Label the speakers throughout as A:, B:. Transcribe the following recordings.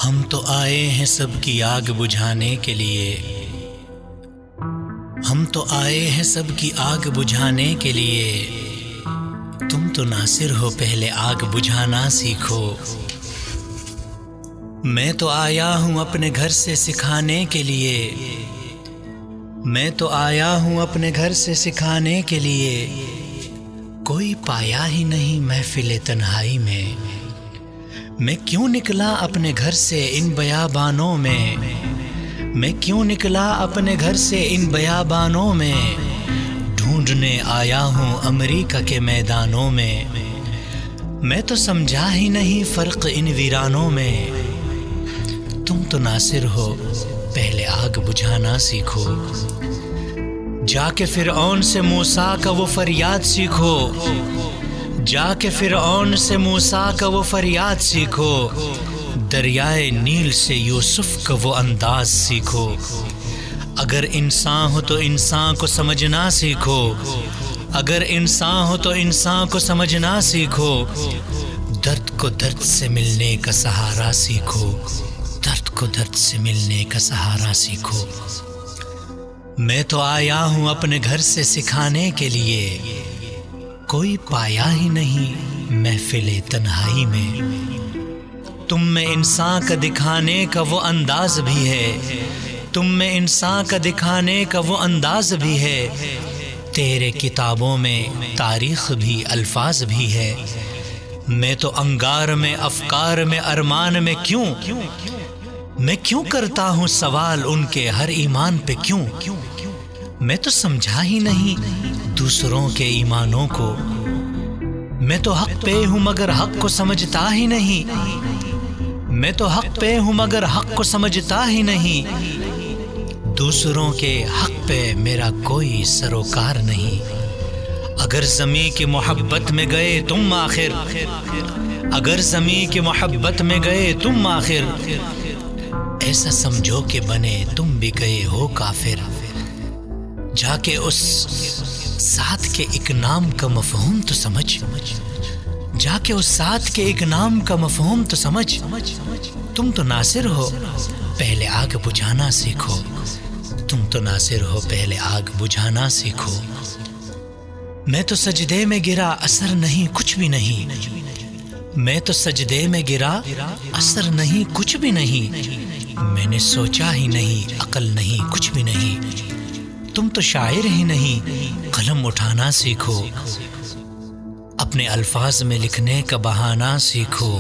A: ہم تو آئے ہیں سب کی آگ بجھانے کے لیے، ہم تو آئے ہیں سب کی آگ بجھانے کے لیے، تم تو ناصر ہو پہلے آگ بجھانا سیکھو۔ میں تو آیا ہوں اپنے گھر سے سکھانے کے لیے، میں تو آیا ہوں اپنے گھر سے سکھانے کے لیے، کوئی پایا ہی نہیں محفل تنہائی میں۔ میں کیوں نکلا اپنے گھر سے ان بیابانوں میں، میں کیوں نکلا اپنے گھر سے ان بیابانوں میں، ڈھونڈنے آیا ہوں امریکہ کے میدانوں میں۔ میں تو سمجھا ہی نہیں فرق ان ویرانوں میں، تم تو ناصر ہو پہلے آگ بجھانا سیکھو۔ جا کے فرعون سے موسیٰ کا وہ فریاد سیکھو، جا کے فرعون سے موسیٰ کا وہ فریاد سیکھو، دریائے نیل سے یوسف کا وہ انداز سیکھو۔ اگر انسان ہو تو انسان کو سمجھنا سیکھو، اگر انسان ہو تو انسان کو سمجھنا سیکھو، درد کو درد سے ملنے کا سہارا سیکھو، درد کو درد سے ملنے کا سہارا سیکھو۔ میں تو آیا ہوں اپنے گھر سے سکھانے کے لیے، کوئی پایا ہی نہیں محفل تنہائی میں۔ تم میں انسان کا دکھانے کا وہ انداز بھی ہے، تم میں انسان کا دکھانے کا وہ انداز بھی ہے، تیرے کتابوں میں تاریخ بھی الفاظ بھی ہے۔ میں تو انگار میں افکار میں ارمان میں کیوں، میں کیوں کرتا ہوں سوال ان کے ہر ایمان پہ کیوں۔ میں تو سمجھا ہی نہیں دوسروں کے ایمانوں کو، میں تو حق پہ ہوں مگر حق کو سمجھتا ہی نہیں، میں تو حق پہ ہوں مگر حق کو سمجھتا ہی نہیں، دوسروں کے حق پہ میرا کوئی سروکار نہیں۔ اگر زمین کی محبت میں گئے تم آخر، اگر زمین کی محبت میں گئے تم آخر، ایسا سمجھو کہ بنے تم بھی گئے ہو کافر۔ جا کے اس ساتھ کے ایک نام کا مفہوم تو سمجھ، جا کے اس ساتھ کے ایک نام کا مفہوم تو سمجھ، تم تو ناصر ہو پہلے آگ بجھانا سیکھو، تم تو ناصر ہو پہلے آگ بجھانا سیکھو۔ میں تو سجدے میں گرا اثر نہیں کچھ بھی نہیں، میں تو سجدے میں گرا اثر نہیں کچھ بھی نہیں، میں نے سوچا ہی نہیں عقل نہیں کچھ بھی نہیں، تم تو شاعر ہی نہیں قلم اٹھانا سیکھو، اپنے الفاظ میں لکھنے کا بہانہ سیکھو۔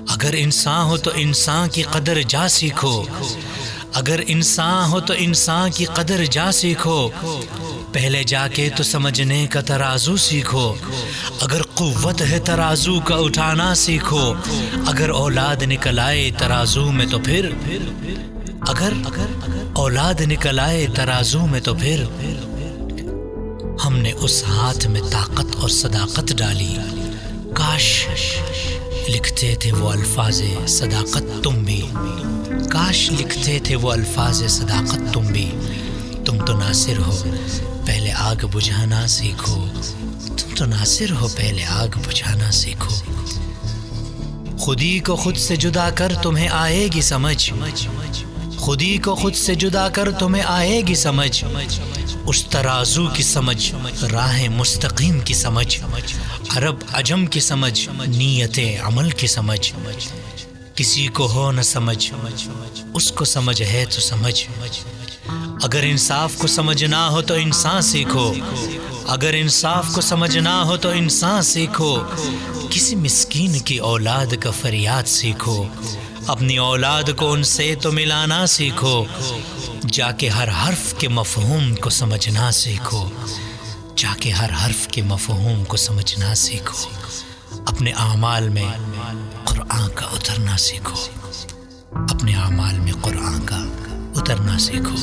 A: اگر انسان ہو تو انسان کی قدر جا سیکھو، اگر انسان ہو تو انسان کی قدر جا سیکھو، پہلے جا کے تو سمجھنے کا ترازو سیکھو۔ اگر قوت ہے ترازو کا اٹھانا سیکھو، اگر اولاد نکل آئے ترازو میں تو پھر، اگر اولاد نکل آئے ترازو میں تو پھر، ہم نے اس ہاتھ میں طاقت اور صداقت ڈالی، کاش لکھتے تھے وہ الفاظ صداقت تم بھی، کاش لکھتے تھے وہ الفاظ صداقت تم بھی۔ تم تو ناصر ہو پہلے آگ بجھانا سیکھو، تم تو ناصر ہو پہلے آگ بجھانا سیکھو۔ خودی کو خود سے جدا کر تمہیں آئے گی سمجھ، خودی کو خود سے جدا کر تمہیں آئے گی سمجھ، اس ترازو کی سمجھ راہ مستقیم کی سمجھ، عرب عجم کی سمجھ نیت عمل کی سمجھ۔ کسی کو ہو نہ سمجھ اس کو سمجھ ہے تو سمجھ، اگر انصاف کو سمجھنا ہو تو انسان سیکھو، اگر انصاف کو سمجھنا ہو تو انسان سیکھو، کسی مسکین کی اولاد کا فریاد سیکھو، اپنی اولاد کو ان سے تو ملانا سیکھو، جا کے ہر حرف کے مفہوم کو سمجھنا سیکھو، جا کے ہر حرف کے مفہوم کو سمجھنا سیکھو، اپنے اعمال میں قرآن کا اترنا سیکھو، اپنے اعمال میں قرآن کا اترنا سیکھو۔